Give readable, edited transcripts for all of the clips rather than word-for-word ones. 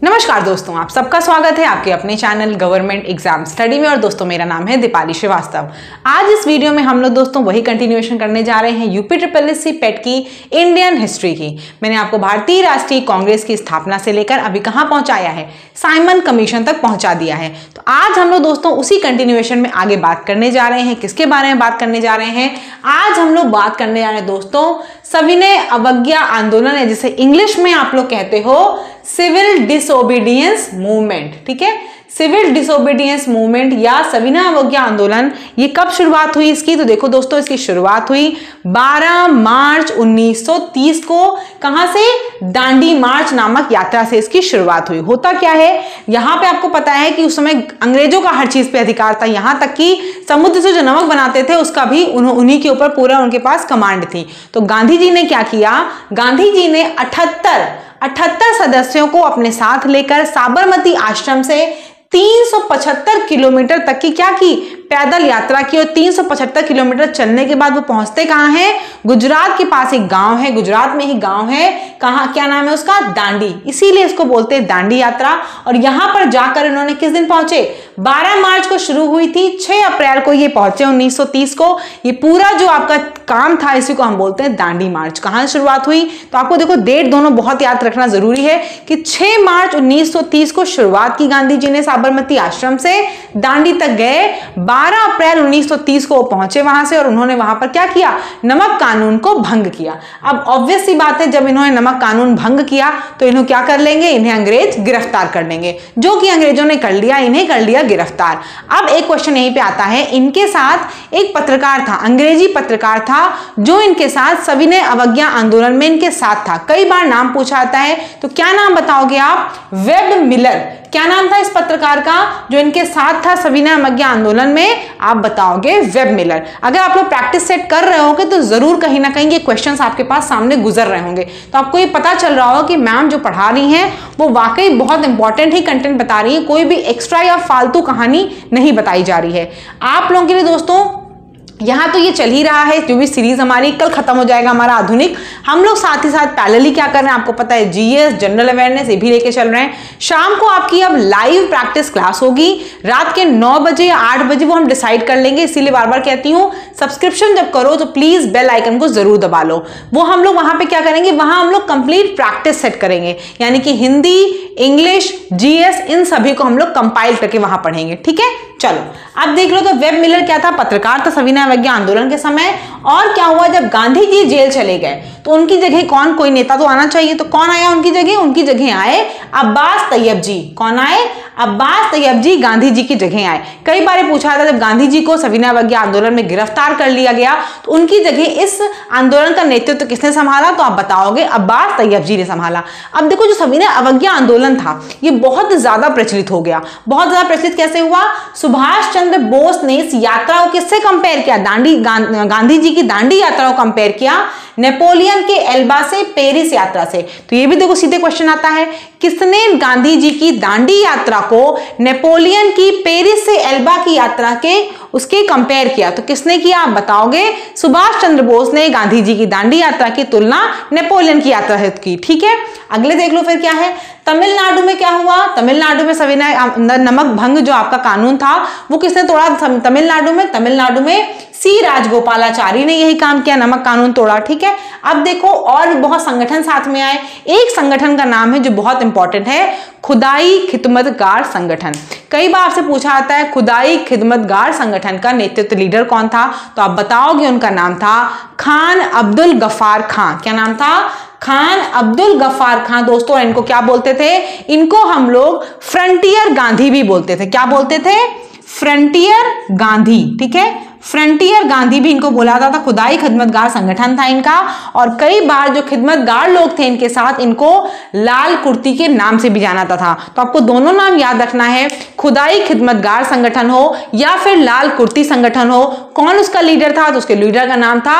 नमस्कार दोस्तों, आप सबका स्वागत है आपके अपने चैनल गवर्नमेंट एग्जाम स्टडी में। और दोस्तों मेरा नाम है दीपाली श्रीवास्तव। आज इस वीडियो में हम लोग दोस्तों वही कंटिन्यूएशन करने जा रहे हैं यूपीएससी पेट की इंडियन हिस्ट्री की। मैंने आपको भारतीय राष्ट्रीय कांग्रेस की स्थापना से लेकर अभी कहाँ पहुंचाया है, साइमन कमीशन तक पहुंचा दिया है। तो आज हम लोग दोस्तों उसी कंटिन्यूएशन में आगे बात करने जा रहे हैं। किसके बारे में बात करने जा रहे हैं? आज हम लोग बात करने जा रहे हैं दोस्तों सविनय अवज्ञा आंदोलन है, जिसे इंग्लिश में आप लोग कहते हो सिविल डिसोबीडियंस मूवमेंट। ठीक है, सिविल डिसोबीडियंस मूवमेंट या सविनय अवज्ञा आंदोलन, ये कब शुरुआत हुई इसकी? तो देखो दोस्तों, इसकी शुरुआत हुई 12 मार्च 1930 को। कहां से? दांडी मार्च नामक यात्रा से इसकी शुरुआत हुई। होता क्या है, यहां पे आपको पता है कि उस समय अंग्रेजों का हर चीज पे अधिकार था, यहां तक कि समुद्र से जो नमक बनाते थे उसका भी उन्हीं के ऊपर पूरा उनके पास कमांड थी। तो गांधी जी ने क्या किया? गांधी जी ने 78 सदस्यों को अपने साथ लेकर साबरमती आश्रम से 375 किलोमीटर तक की क्या की? पैदल यात्रा की। और 375 किलोमीटर चलने के बाद वो पहुंचते कहां हैं? गुजरात के पास एक गांव है, गुजरात में ही गांव है। कहां, क्या नाम है उसका? दांडी। इसीलिए इसको बोलते हैं दांडी यात्रा। और यहां पर जाकर इन्होंने किस दिन पहुंचे? 12 मार्च को शुरू हुई थी, 6 अप्रैल को ये पहुंचे 1930 को। ये पूरा जो आपका काम था इसी को हम बोलते हैं दांडी मार्च। कहां शुरुआत हुई? तो आपको देखो डेट दोनों बहुत याद रखना जरूरी है कि 6 मार्च 1930 को शुरुआत की गांधी जी ने साबरमती आश्रम से, दांडी तक गए। 12 अप्रैल 1930 को पहुंचे वहां से और उन्होंने वहां पर क्या किया? नमक कानून को भंग किया। अब ऑब्वियस सी बात है, जब इन्होंने नमक कानून भंग किया तो इन्हें क्या कर लेंगे? इन्हें अंग्रेज गिरफ्तार कर लेंगे, जो कि अंग्रेजों ने कर लिया, इन्हें कर लिया गिरफ्तार। अब एक क्वेश्चन यहीं पे आता है, इनके साथ एक पत्रकार था, अंग्रेजी पत्रकार था, जो इनके साथ सविनय अवज्ञा आंदोलन में इनके साथ था। कई बार नाम पूछा आता है, तो क्या नाम बताओगे आप? Web Miller. क्या नाम था इस पत्रकार का जो इनके साथ था सविनय अवज्ञा आंदोलन में? आप बताओगे वेब मिलर। अगर आप लोग प्रैक्टिस सेट कर रहे होंगे तो जरूर कहीं ना कहीं ये क्वेश्चंस आपके पास सामने गुजर रहे होंगे, तो आपको ये पता चल रहा होगा कि मैम जो पढ़ा रही हैं वो वाकई बहुत इंपॉर्टेंट ही कंटेंट बता रही है, कोई भी एक्स्ट्रा या फालतू कहानी नहीं बताई जा रही है आप लोगों के लिए। दोस्तों यहाँ तो ये चल ही रहा है, जो भी सीरीज हमारी, कल खत्म हो जाएगा हमारा आधुनिक। हम लोग साथ ही साथ पैरेलली क्या कर रहे हैं, आपको पता है जीएस, जनरल अवेयरनेस, ये भी लेके चल रहे हैं। शाम को आपकी अब लाइव प्रैक्टिस क्लास होगी रात के 9 बजे या 8 बजे, वो हम डिसाइड कर लेंगे। इसीलिए बार बार कहती हूँ, सब्सक्रिप्शन जब करो तो प्लीज बेल आइकन को जरूर दबा लो। वो हम लोग वहां पे क्या करेंगे, वहां हम लोग कंप्लीट प्रैक्टिस सेट करेंगे, यानी कि हिंदी, इंग्लिश, जीएस, इन सभी को हम लोग कंपाइल करके वहां पढ़ेंगे। ठीक है, चलो अब देख लो। तो वेब मिलर क्या था? पत्रकार था सविनय अवज्ञा आंदोलन के समय। और क्या हुआ, जब गांधी जी जेल चले गए तो उनकी जगह कौन, कोई नेता तो आना चाहिए, तो कौन आया उनकी जगह? उनकी जगह आए अब्बास तैयब जी। कौन आए? अब्बास तैयब जी गांधी जी की जगह आए। कई बार पूछा था, जब गांधी जी को सविनय अवज्ञा आंदोलन में गिरफ्तार कर लिया गया तो उनकी जगह इस आंदोलन का नेतृत्व किसने संभाला? तो आप बताओगे अब्बास तैयब जी ने संभाला। अब देखो, जो सविनय अवज्ञा आंदोलन था ये बहुत ज्यादा प्रचलित हो गया। बहुत ज्यादा प्रचलित कैसे हुआ? सुभाष चंद्र बोस ने इस यात्रा को किससे कंपेयर किया? गांधी जी की दांडी यात्रा को कंपेयर किया नेपोलियन के एल्बा से, पेरिस यात्रा से। तो ये भी देखो सीधे क्वेश्चन आता है, किसने गांधी जी की दांडी यात्रा को नेपोलियन की पेरिस से एल्बा की यात्रा के उसके कंपेयर किया? तो किसने किया? आप बताओगे सुभाष चंद्र बोस ने गांधी जी की दांडी यात्रा की तुलना नेपोलियन की यात्रा से की। ठीक है, अगले देख लो फिर क्या है। तमिलनाडु में क्या हुआ? तमिलनाडु में सविनय नमक भंग जो आपका कानून था वो किसने तोड़ा? तमिलनाडु में सी राजगोपालाचारी ने यही काम किया, नमक कानून तोड़ा। ठीक है, अब देखो और भी बहुत संगठन साथ में आए। एक संगठन का नाम है जो बहुत इंपॉर्टेंट है, खुदाई खिदमतगार संगठन। कई बार आपसे पूछा आता है खुदाई खिदमतगार संगठन का नेतृत्व लीडर कौन था? तो आप बताओगे उनका नाम था खान अब्दुल गफ्फार खां। क्या नाम था? खान अब्दुल गफ्फार खां। दोस्तों इनको क्या बोलते थे? इनको हम लोग फ्रंटियर गांधी भी बोलते थे। क्या बोलते थे? फ्रंटियर गांधी। ठीक है, फ्रंटियर गांधी भी इनको बोला जाता था। खुदाई खिदमतगार संगठन था इनका। और कई बार जो खिदमतगार लोग थे इनके साथ, इनको लाल कुर्ती के नाम से भी जाना जाता था। तो आपको दोनों नाम याद रखना है, खुदाई खिदमतगार संगठन हो या फिर लाल कुर्ती संगठन हो। कौन उसका लीडर था? तो उसके लीडर का नाम था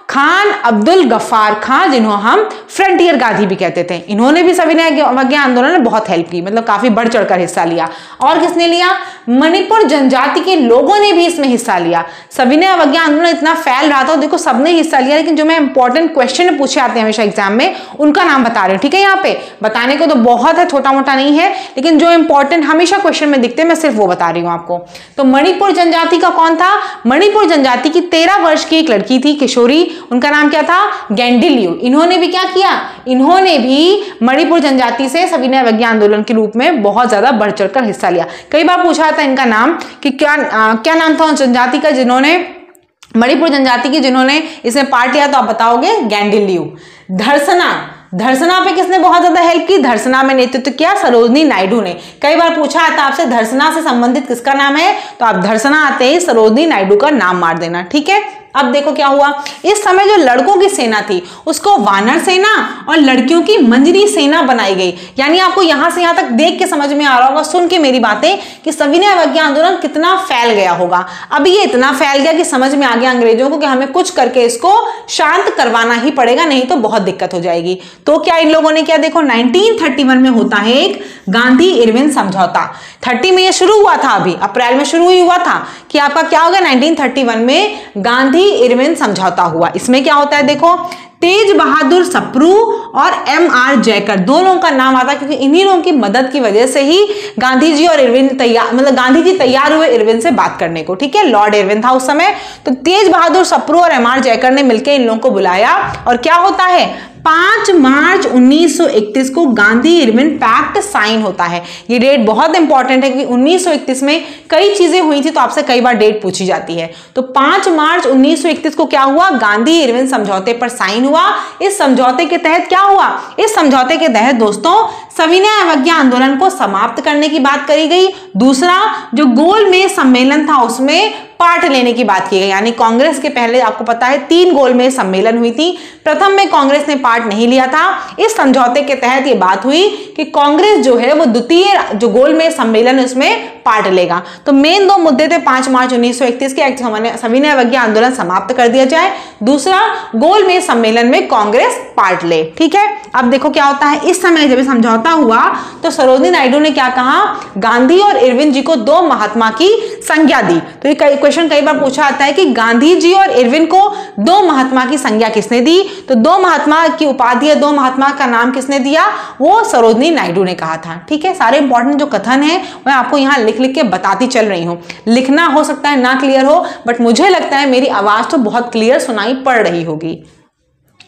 खान अब्दुल गफ्फार खां, जिन्हों हम फ्रंटियर गांधी भी कहते थे। इन्होंने भी सविनय अवज्ञा आंदोलन में बहुत हेल्प की, मतलब काफी बढ़ चढ़कर हिस्सा लिया। और किसने लिया? मणिपुर जनजाति के लोगों ने भी इसमें हिस्सा लिया। सविनय अवज्ञा आंदोलन इतना फैल रहा था, देखो सबने हिस्सा लिया, लेकिन जो मैं इंपॉर्टेंट क्वेश्चन पूछे आते हैं हमेशा एग्जाम में उनका नाम बता रही हूँ, ठीक है। यहाँ पे बताने को तो बहुत है, छोटा मोटा नहीं है, लेकिन जो इंपॉर्टेंट हमेशा क्वेश्चन में दिखते हैं मैं सिर्फ वो बता रही हूँ आपको। तो मणिपुर जनजाति का कौन था? मणिपुर जनजाति की 13 वर्ष की एक लड़की थी, किशोरी, उनका नाम क्या था? गेंडिलियो। इन्होंने भी क्या किया? इन्होंने भी मणिपुर जनजाति से सविनय अवज्ञा आंदोलन के रूप में बहुत ज्यादा बढ़ चढ़कर हिस्सा लिया। कई बार पूछा था इनका नाम कि क्या नाम था जनजाति का जिन्होंने, मणिपुर जनजाति की जिन्होंने इसमें पार्ट लिया, तो आप बताओगे गेंडिलियो। धर्सना पे किसने बहुत ज्यादा हेल्प की? धर्सना में नेतृत्व किया सरोजनी नायडू ने। कई बार पूछा आता आपसे धर्सना से संबंधित किसका नाम है, तो आप धर्सना आते ही सरोजनी नायडू का नाम मार देना, ठीक है। अब देखो क्या हुआ, इस समय जो लड़कों की सेना थी उसको वानर सेना और लड़कियों की मंजरी सेना बनाई गई। यानी आपको यहां से यहां तक देख के समझ में आ रहा होगा, सुन के मेरी बातें, कि सविनय अवज्ञा आंदोलन कितना फैल गया होगा। अब ये इतना फैल गया कि समझ में आ गया अंग्रेजों को कि हमें कुछ करके इसको शांत करवाना ही पड़ेगा, नहीं तो बहुत दिक्कत हो जाएगी। तो क्या इन लोगों ने किया? देखो 1931 में होता है एक गांधी इरविन समझौता। 30 में ये शुरू हुआ था, अभी अप्रैल में शुरू ही हुआ था कि आपका क्या होगा, 1931 में गांधी इरविन समझौता हुआ। इसमें क्या होता है देखो, तेज बहादुर सप्रू और MR जयकर, दो लोगों का नाम आता है क्योंकि इन्हीं लोगों की मदद की वजह से ही गांधी जी और इरविन तैयार, मतलब गांधी जी तैयार हुए इरविन से बात करने को, ठीक है। लॉर्ड इरविन था उस समय। तो तेज बहादुर सप्रू और MR जयकर ने मिलकर इन लोगों को बुलाया और क्या होता है, 5 मार्च 1931 को गांधी इरविन पैक्ट साइन होता है। ये डेट बहुत इंपॉर्टेंट है क्योंकि 1931 में कई चीजें हुई थी, तो आपसे कई बार डेट पूछी जाती है। तो 5 मार्च 1931 को क्या हुआ, गांधी इरविन समझौते पर साइन हुआ। इस समझौते के तहत क्या हुआ, इस समझौते के तहत दोस्तों सविनय अवज्ञा आंदोलन को समाप्त करने की बात करी गई। दूसरा, जो गोलमेज सम्मेलन था उसमें पार्ट लेने की बात की गई। यानी कांग्रेस के पहले आपको पता है 3 गोलमेज सम्मेलन हुई थी, प्रथम में कांग्रेस ने पार्ट नहीं लिया था। इस समझौते के तहत ये बात हुई कि कांग्रेस जो है वो द्वितीय जो गोलमेज सम्मेलन है उसमें पार्ट लेगा। तो मेन 2 मुद्दे थे 5 मार्च 1931 के सविनय अवज्ञा आंदोलन समाप्त कर दिया जाए, दूसरा गोलमेज सम्मेलन में कांग्रेस पार्ट ले, ठीक है। अब देखो क्या होता है, इस समय जब समझौता हुआ तो सरोजनी नायडू ने क्या कहा, गांधी और इरविन जी को 2 महात्मा की संज्ञा दी। तो ये क्वेश्चन कई बार पूछा आता है कि गांधी जी और इरविन को 2 महात्मा की संज्ञा किसने दी, तो 2 महात्मा की उपाधि, 2 महात्मा का नाम किसने दिया, वो सरोजनी नायडू ने कहा था, ठीक है। सारे इंपॉर्टेंट जो कथन है मैं आपको यहाँ लिख लिख के बताती चल रही हूँ। लिखना हो सकता है ना क्लियर हो, बट मुझे लगता है मेरी आवाज तो बहुत क्लियर सुनाई पड़ रही होगी।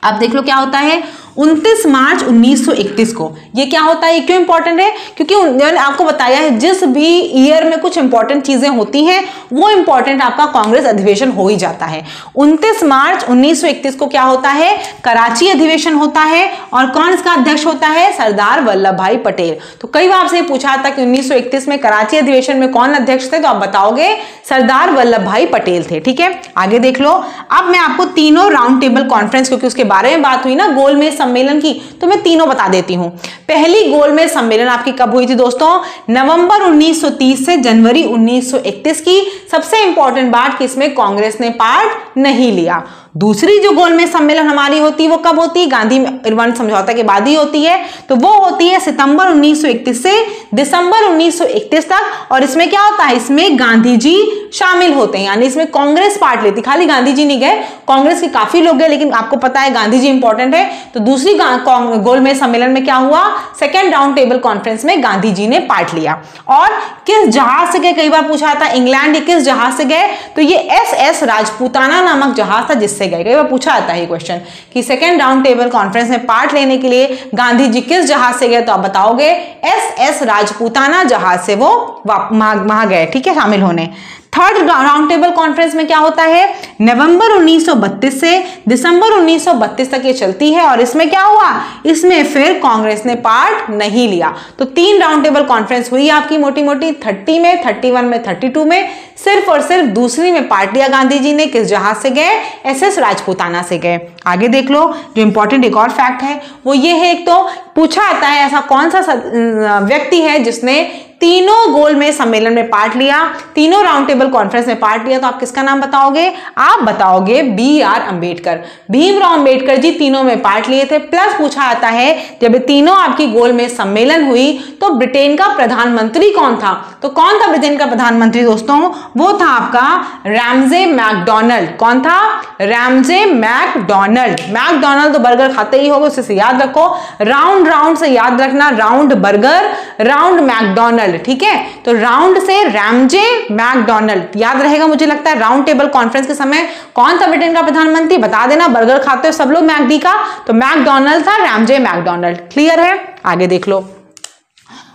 अब देख लो क्या होता है, 29 मार्च 1931 को ये क्या होता है, ये क्यों इंपॉर्टेंट है, क्योंकि मैंने आपको बताया है जिस भी ईयर में कुछ इंपॉर्टेंट चीजें होती हैं वो इंपॉर्टेंट आपका कांग्रेस अधिवेशन हो ही जाता है। 29 मार्च 1931 को क्या होता है, कराची अधिवेशन होता है और कौन इसका अध्यक्ष होता है, सरदार वल्लभ भाई पटेल। तो कई बार आपसे पूछा था कि 1931 में कराची अधिवेशन में कौन अध्यक्ष थे, तो आप बताओगे सरदार वल्लभ भाई पटेल थे, ठीक है। आगे देख लो, अब मैं आपको तीनों राउंड टेबल कॉन्फ्रेंस, क्योंकि उसके बारे में बात हुई ना गोलमेज सम्मेलन की, तो मैं तीनों बता देती हूं। पहली गोलमेज सम्मेलन आपकी कब हुई थी दोस्तों, नवंबर 1930 से जनवरी 1931 की। सबसे इंपॉर्टेंट बात कि इसमें कांग्रेस ने पार्ट नहीं लिया। दूसरी जो गोलमेज सम्मेलन हमारी होती है वो कब होती है, गांधी इरविन समझौता के बाद ही होती है, तो वो होती है सितंबर 1931 से दिसंबर 1931 तक। और इसमें क्या होता है, इसमें गांधी जी शामिल होते हैं, यानी इसमें कांग्रेस पार्ट लेती, खाली गांधी जी नहीं गए, कांग्रेस के काफी लोग गए, लेकिन आपको पता है गांधी जी इंपॉर्टेंट है। तो दूसरी गोलमेज सम्मेलन में क्या हुआ, सेकेंड राउंड टेबल कॉन्फ्रेंस में गांधी जी ने पार्ट लिया। और किस जहाज से गए, कई बार पूछा था इंग्लैंड किस जहाज से गए, तो ये SS राजपूताना नामक जहाज था जिससे गए। कई बार पूछा आता है ये क्वेश्चन कि सेकेंड राउंड टेबल कॉन्फ्रेंस में पार्ट लेने के लिए गांधी जी किस जहाज से गए, तो आप बताओगे SS राजपूताना जहाज से वो वहां गए, ठीक है, शामिल होने। थर्ड राउंड टेबल कॉन्फ्रेंस में क्या होता है, नवंबर 1932 से दिसंबर 1932 तक ये चलती है। और इसमें क्या हुआ, इसमें फिर कांग्रेस ने पार्ट नहीं लिया। तो 3 राउंड टेबल कॉन्फ्रेंस हुई आपकी मोटी मोटी, 30 में, 31 में, 32 में। सिर्फ और सिर्फ दूसरी में पार्ट लिया गांधी जी ने, किस जहाज से गए, SS राजपूताना से गए। आगे देख लो, जो इंपॉर्टेंट एक और फैक्ट है वो ये है, एक तो पूछा आता है ऐसा कौन सा व्यक्ति है जिसने तीनों गोलमेज सम्मेलन में पार्ट लिया, तीनों राउंड टेबल कॉन्फ्रेंस में पार्ट लिया, तो आप किसका नाम बताओगे, आप बताओगे BR अंबेडकर। भीमराव अंबेडकर जी तीनों में पार्ट लिए थे। प्लस पूछा आता है जब तीनों आपकी गोलमेज सम्मेलन हुई तो ब्रिटेन का प्रधानमंत्री कौन था, तो कौन था ब्रिटेन का प्रधानमंत्री दोस्तों? वो था आपका रैमजे मैकडॉनल्ड। कौन था? Ramsay MacDonald. मैकडॉनल्ड तो बर्गर खाते ही होगे, उसे याद रखो, राउंड राउंड से याद रखना, राउंड बर्गर, राउंड मैकडॉनल्ड, ठीक है। तो राउंड से रैमजे मैकडॉनल्ड याद रहेगा मुझे लगता है। राउंड टेबल कॉन्फ्रेंस के समय कौन था ब्रिटेन का प्रधानमंत्री? बता देना, बर्गर खाते हो सब लोग मैकडी का, तो मैकडॉनल्ड था, रैमजे मैकडॉनल्ड। क्लियर है? आगे देख लो।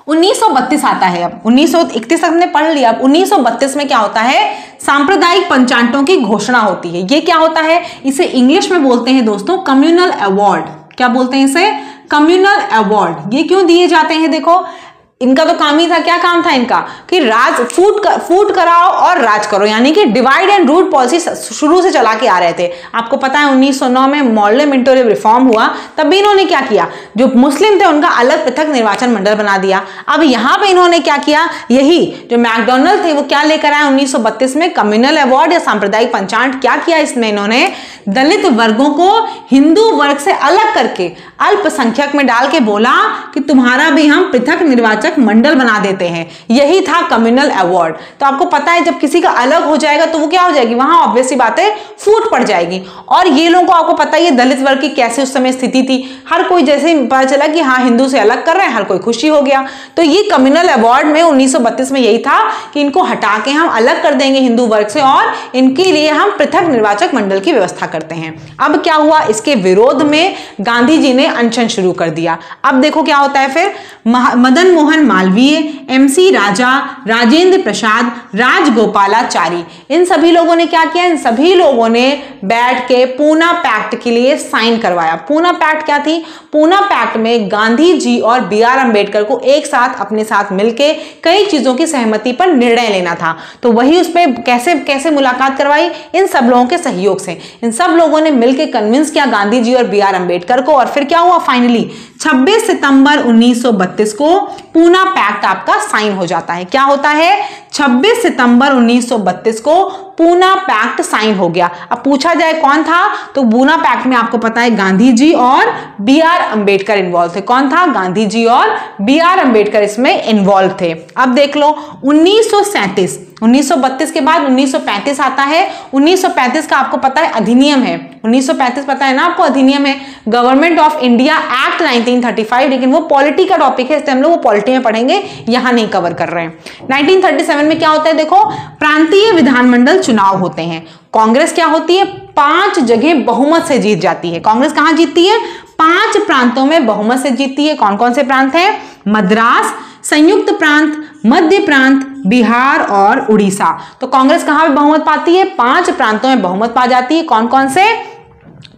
1932 आता है। अब 1931 तक हमने पढ़ लिया। अब 1932 में क्या होता है? सांप्रदायिक पंचायतों की घोषणा होती है। ये क्या होता है? इसे इंग्लिश में बोलते हैं दोस्तों कम्युनल अवार्ड। क्या बोलते हैं इसे? Communal award. ये क्यों दिए जाते हैं? देखो, इनका तो काम ही था, क्या काम था इनका? कि राज फूट कराओ और राज करो, यानी कि डिवाइड एंड रूल पॉलिसी शुरू से चला के आ रहे थे। आपको पता है 1909 में मॉडल मिंटो रिफॉर्म हुआ, तब भी इन्होंने क्या किया? जो मुस्लिम थे उनका अलग पृथक निर्वाचन मंडल बना दिया। अब यहाँ पे इन्होंने क्या किया? यही जो मैकडॉनल्ड थे वो क्या लेकर आए 1932 में? कम्युनल अवार्ड या सांप्रदायिक पंचायत। क्या किया इसमें इन्होंने? दलित वर्गों को हिंदू वर्ग से अलग करके अल्पसंख्यक में डाल के बोला कि तुम्हारा भी हम पृथक निर्वाचन मंडल बना देते हैं। यही था कम्युनल अवार्ड। तो आपको पता है जब किसी का अलग हो जाएगा तो वो क्या हो जाएगी? वहां ऑब्वियसली बात है फूट पड़ जाएगी। और ये लोगों को आपको पता ही है दलित वर्ग की कैसे उस समय स्थिति थी। हर कोई जैसे ही पता चला कि हाँ हिंदू से अलग कर रहे हैं, हर कोई खुशी हो गया। तो ये कम्युनल अवार्ड में 1932 में यही था कि इनको हटा के हम अलग कर देंगे हिंदू वर्ग से और इनके लिए हम पृथक निर्वाचक मंडल की व्यवस्था करते हैं। अब क्या हुआ? इसके विरोध में गांधी जी ने अनशन शुरू कर दिया। अब देखो क्या होता है फिर। मदन मोहन मालवीय, एमसी राजा, राजेंद्र प्रसाद, राजगोपालाचारी, इन सभी लोगों ने क्या किया? इन सभी लोगों ने बैठ के पूना पैक्ट के लिए साइन करवाया। पूना पैक्ट क्या थी? पूना पैक्ट में गांधी जी और बी.आर. अंबेडकर को एक साथ अपने साथ मिलके कई चीजों की सहमति पर निर्णय लेना था। तो वही उस पर कैसे मुलाकात करवाई? इन सब लोगों के सहयोग से। इन सब लोगों ने मिलकर कन्विंस किया गांधी जी और बी.आर. अंबेडकर को। और फिर क्या हुआ? फाइनली 26 सितंबर 1932 को पूना पैक्ट आपका साइन हो जाता है। क्या होता है? 26 सितंबर 1932 को पूना पैक्ट साइन हो गया। अब पूछा जाए कौन था, तो पूना पैक्ट में आपको पता है गांधी जी और बी.आर. अंबेडकर इन्वॉल्व थे। कौन था? गांधी जी और बी.आर. अंबेडकर इसमें इन्वॉल्व थे। अब देख लो 1932 के बाद 1935 आता है। 1935 का आपको पता है अधिनियम है। 1935 पता है ना आपको, अधिनियम है गवर्नमेंट ऑफ इंडिया एक्ट 1935। लेकिन वो पॉलिटी का टॉपिक है, इसलिए हम लोग वो पॉलिटी में पढ़ेंगे, यहां नहीं कवर कर रहे हैं। 1937 में क्या होता है? देखो, प्रांतीय विधानमंडल चुनाव होते हैं। कांग्रेस क्या होती है? 5 जगह बहुमत से जीत जाती है। कांग्रेस कहां जीतती है? 5 प्रांतों में बहुमत से जीतती है। कौन कौन से प्रांत हैं? मद्रास, संयुक्त प्रांत, मध्य प्रांत, बिहार और उड़ीसा। तो कांग्रेस कहां पे बहुमत पाती है? 5 प्रांतों में बहुमत पा जाती है। कौन कौन से?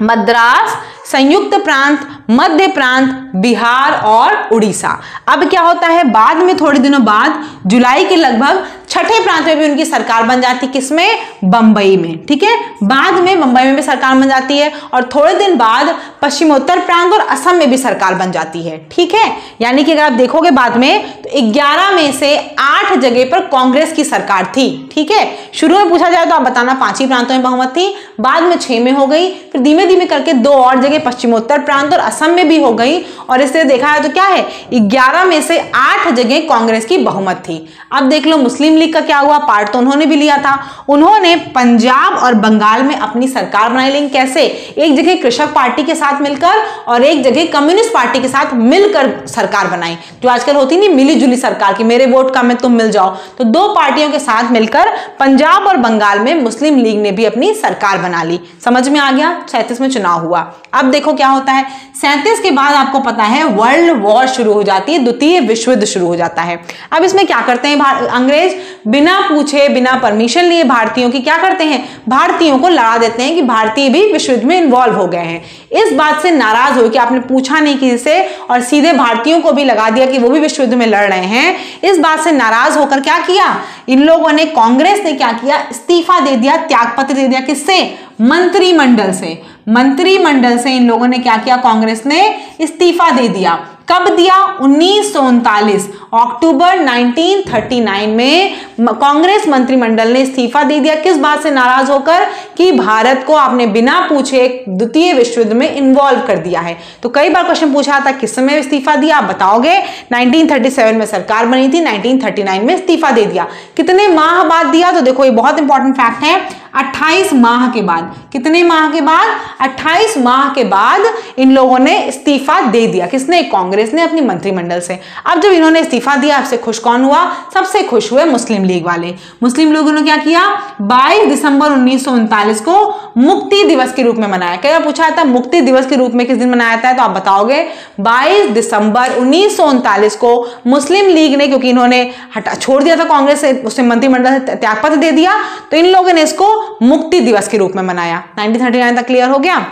मद्रास, संयुक्त प्रांत, मध्य प्रांत, बिहार और उड़ीसा। अब क्या होता है? बाद में थोड़े दिनों बाद जुलाई के लगभग 6ठे प्रांत में भी उनकी सरकार बन जाती है। किसमें? बंबई में। ठीक है, बाद में बंबई में भी सरकार बन जाती है और थोड़े दिन बाद पश्चिमोत्तर प्रांत और असम में भी सरकार बन जाती है। ठीक है, यानी कि अगर आप देखोगे बाद में तो 11 में से 8 जगह पर कांग्रेस की सरकार थी। ठीक है, शुरू में पूछा जाए तो आप बताना 5 ही प्रांतों में बहुमत थी, बाद में 6 में हो गई, फिर धीमे धीमे करके 2 और जगह पश्चिमोत्तर प्रांत और असम में भी हो गई। और इससे देखा है तो क्या है? 11 में से 8 जगह कांग्रेस की बहुमत थी। अब देख लो मुस्लिम लीग का क्या हुआ? पार्ट तो उन्होंने भी लिया था। उन्होंने पंजाब और बंगाल में अपनी सरकार बनाई। लेकिन कैसे? एक जगह कृषक पार्टी के साथ मिलकर और एक जगह कम्युनिस्ट पार्टी के साथ मिलकर सरकार बनाई, जो आजकल होती नहीं मिली जुली सरकार की, मेरे वोट का में तुम मिल जाओ। तो 2 पार्टियों के साथ मिलकर पंजाब और बंगाल में मुस्लिम लीग ने भी अपनी सरकार बना ली। समझ में आ गया? 37 में चुनाव हुआ। अब देखो क्या होता है, 37 के बाद आपको पता है वर्ल्ड वॉर शुरू हो जाती है, द्वितीय विश्व युद्ध शुरू हो जाता है। अब इसमें क्या करते हैं अंग्रेज? बिना पूछे बिना परमिशन लिए भारतीयों की क्या करते हैं? भारतीयों को लड़ा देते हैं कि भारतीय भी विश्व युद्ध में इन्वॉल्व हो गए हैं। इस बात से नाराज हो कि आपने पूछा नहीं किसी से और सीधे भारतीयों को भी लगा दिया कि वो भी विश्व युद्ध में लड़ रहे हैं। इस बात से नाराज होकर क्या किया इन लोगों ने? कांग्रेस ने क्या किया? इस्तीफा दे दिया, त्यागपत्र दे दिया। किससे? मंत्रिमंडल से। मंत्रिमंडल से इन लोगों ने क्या किया? कांग्रेस ने इस्तीफा दे दिया। कब दिया? 1939 अक्टूबर 1939 में कांग्रेस मंत्रिमंडल ने इस्तीफा दे दिया। किस बात से नाराज होकर? कि भारत को आपने बिना पूछे द्वितीय विश्व युद्ध में इन्वॉल्व कर दिया है। तो कई बार क्वेश्चन पूछा था किस समय इस्तीफा दिया, आप बताओगे। 1937 में सरकार बनी थी, 1939 में इस्तीफा दे दिया। कितने माह बाद दिया? तो देखो ये बहुत इंपॉर्टेंट फैक्ट है, 28 माह के बाद। कितने माह के बाद? 28 माह के बाद इन लोगों ने इस्तीफा दे दिया। किसने? कांग्रेस ने अपनी मंत्रिमंडल से। अब जब इन्होंने इस्तीफा दिया, आपसे खुश कौन हुआ? सबसे खुश हुए मुस्लिम लीग वाले। मुस्लिम लोगों ने क्या किया? 22 दिसंबर 1939 को मुक्ति दिवस के रूप में मनाया। क्या पूछा था? मुक्ति दिवस के रूप में किस दिन मनाया जाता है? तो आप बताओगे 22 दिसंबर 1939 को मुस्लिम लीग ने, क्योंकि इन्होंने छोड़ दिया था कांग्रेस से, उसने मंत्रिमंडल से त्यागपत्र दे दिया, तो इन लोगों ने इसको मुक्ति दिवस के रूप में मनाया। 1939 तक क्लियर हो गया।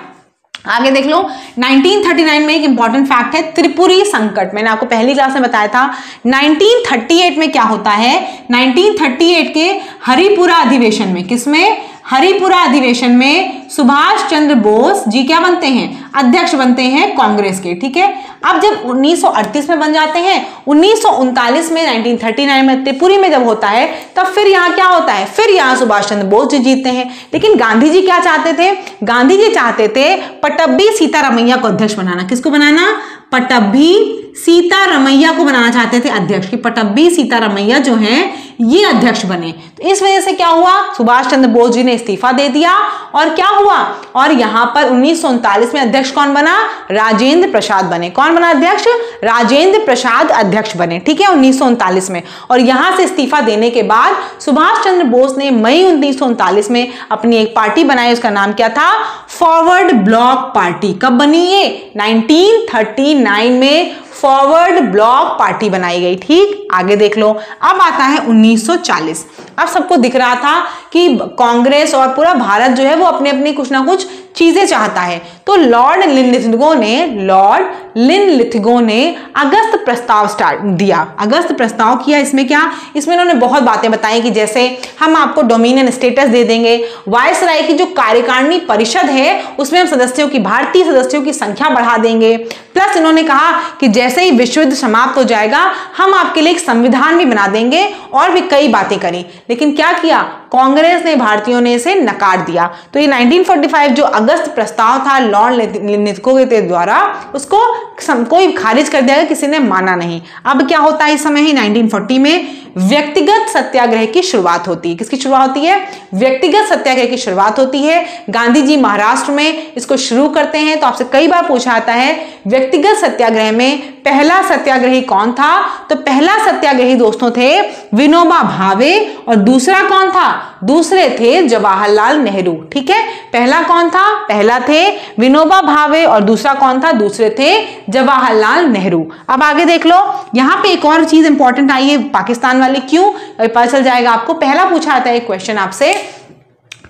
आगे देख लो, 1939 में एक इंपॉर्टेंट फैक्ट है, त्रिपुरी संकट। मैंने आपको पहली क्लास में बताया था। 1938 में क्या होता है? 1938 के हरिपुरा अधिवेशन में, किसमें? हरिपुरा अधिवेशन में सुभाष चंद्र बोस जी क्या बनते हैं? अध्यक्ष बनते हैं कांग्रेस के। ठीक है, अब जब 1938 में बन जाते हैं, 1939 में 1939 में त्रिपुरी में जब होता है, तब फिर यहाँ क्या होता है? फिर यहाँ सुभाष चंद्र बोस जी जीतते हैं। लेकिन गांधी जी क्या चाहते थे? गांधी जी चाहते थे पट्टभी सीतारमैया को अध्यक्ष बनाना। किसको बनाना? पट्टभी सीतारमैया को बनाना चाहते थे अध्यक्ष, की पट्टभी सीतारमैया जो हैं ये अध्यक्ष बने। तो इस वजह से क्या हुआ? सुभाष चंद्र बोस जी ने इस्तीफा दे दिया और क्या हुआ? और यहां पर 1939 में अध्यक्ष कौन बना? राजेंद्र प्रसाद बने। कौन बना अध्यक्ष? राजेंद्र प्रसाद अध्यक्ष बने। ठीक है, 1939 में। और यहां से इस्तीफा देने के बाद सुभाष चंद्र बोस ने मई 1939 में अपनी एक पार्टी बनाई, उसका नाम क्या था? Forward block party. कब बनी ये? 1939 में फॉरवर्ड ब्लॉक पार्टी बनाई गई। ठीक, आगे देख लो। अब आता है 1940। अब सबको दिख रहा था कि कांग्रेस और पूरा भारत जो है वो अपने अपनी कुछ ना कुछ चीजें चाहता है। तो लॉर्ड लिनलिथगो ने अगस्त प्रस्ताव स्टार्ट दिया। अगस्त प्रस्ताव किया। इसमें क्या? इसमें उन्होंने बहुत बातें बताई कि जैसे हम आपको डोमिनियन स्टेटस दे देंगे, वायसराय की जो कार्यकारिणी परिषद है उसमें हम सदस्यों की, भारतीय सदस्यों की संख्या बढ़ा देंगे। प्लस इन्होंने कहा कि जैसे ही विश्व युद्ध समाप्त हो जाएगा हम आपके लिए एक संविधान भी बना देंगे, और भी कई बातें करी। लेकिन क्या किया? कांग्रेस ने, भारतीयों ने इसे नकार दिया। तो ये 1945 जो अगस्त प्रस्ताव था लॉर्ड लिनलिथगो के द्वारा, उसको कोई खारिज कर दिया गया, किसी ने माना नहीं। अब क्या होता है? इस समय ही 1940 में व्यक्तिगत सत्याग्रह की शुरुआत होती है। किसकी शुरुआत होती है? व्यक्तिगत सत्याग्रह की शुरुआत होती है। गांधी जी महाराष्ट्र में इसको शुरू करते हैं। तो आपसे कई बार पूछा जाता है व्यक्तिगत सत्याग्रह में पहला सत्याग्रही कौन था? तो पहला सत्याग्रही दोस्तों थे विनोबा भावे, और दूसरा कौन था? दूसरे थे जवाहरलाल नेहरू। ठीक है, पहला कौन था? पहला थे विनोबा भावे, और दूसरा कौन था? दूसरे थे जवाहरलाल नेहरू। अब आगे देख लो, यहां पे एक और चीज इंपॉर्टेंट आई है, पाकिस्तान वाले क्यों, पता चल जाएगा आपको। पहला पूछा जाता है क्वेश्चन आपसे,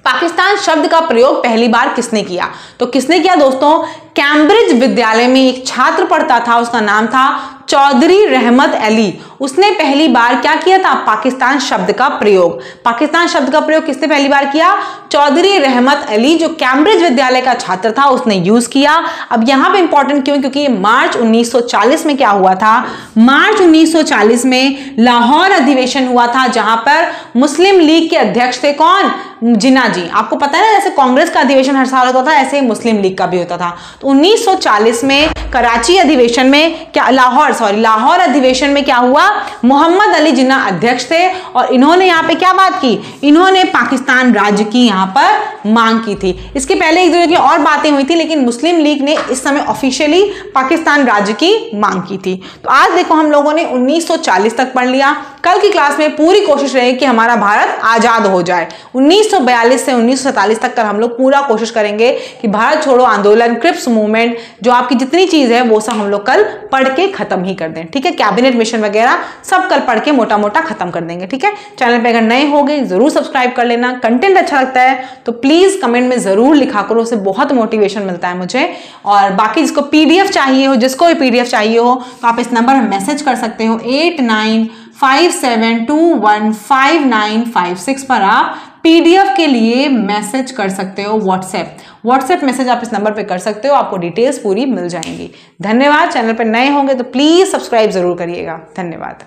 पाकिस्तान शब्द का प्रयोग पहली बार किसने किया? तो किसने किया दोस्तों? कैम्ब्रिज विद्यालय में एक छात्र पढ़ता था, उसका नाम था चौधरी रहमत अली। उसने पहली बार क्या किया था? पाकिस्तान शब्द का प्रयोग। पाकिस्तान शब्द का प्रयोग किसने पहली बार किया? चौधरी रहमत अली, जो कैम्ब्रिज विद्यालय का छात्र था, उसने यूज किया। अब यहां पे इंपॉर्टेंट क्यों? क्योंकि मार्च 1940 में क्या हुआ था? मार्च 1940 में लाहौर अधिवेशन हुआ था, जहां पर मुस्लिम लीग के अध्यक्ष थे कौन? जिन्ना जी। आपको पता है ना, जैसे कांग्रेस का अधिवेशन हर साल होता था, ऐसे ही मुस्लिम लीग का भी होता था। तो 1940 में कराची अधिवेशन में क्या, लाहौर अधिवेशन में क्या हुआ? मोहम्मद अली जिन्ना अध्यक्ष थे, और इन्होंने यहाँ पे क्या बात की? इन्होंने पाकिस्तान राज्य की यहाँ पर मांग की थी। इसके पहले एक दूसरे की और बातें हुई थी, लेकिन मुस्लिम लीग ने इस समय ऑफिशियली पाकिस्तान राज्य की मांग की थी। तो आज देखो हम लोगों ने 1940 तक पढ़ लिया। कल की क्लास में पूरी कोशिश रहेगी कि हमारा भारत आजाद हो जाए। 1942 से 1947 तक हम लोग पूरा कोशिश करेंगे कि भारत छोड़ो आंदोलन, क्रिप्स मूवमेंट, जो आपकी जितनी चीज है वो सब हम लोग कल पढ़ के खत्म ही कर दें। ठीक है, कैबिनेट मिशन वगैरह सब कल पढ़ के मोटा मोटा खत्म कर देंगे। ठीक है, चैनल पे अगर नए हो गए जरूर सब्सक्राइब कर लेना। कंटेंट अच्छा लगता है तो प्लीज कमेंट में जरूर लिखा करो, उससे बहुत मोटिवेशन मिलता है मुझे। और बाकी जिसको पीडीएफ चाहिए हो, जिसको भी पीडीएफ चाहिए हो, तो आप इस नंबर में मैसेज कर सकते हो। 8957215956 पर आप PDF के लिए मैसेज कर सकते हो व्हाट्सएप मैसेज आप इस नंबर पे कर सकते हो, आपको डिटेल्स पूरी मिल जाएंगी। धन्यवाद। चैनल पर नए होंगे तो प्लीज सब्सक्राइब जरूर करिएगा। धन्यवाद।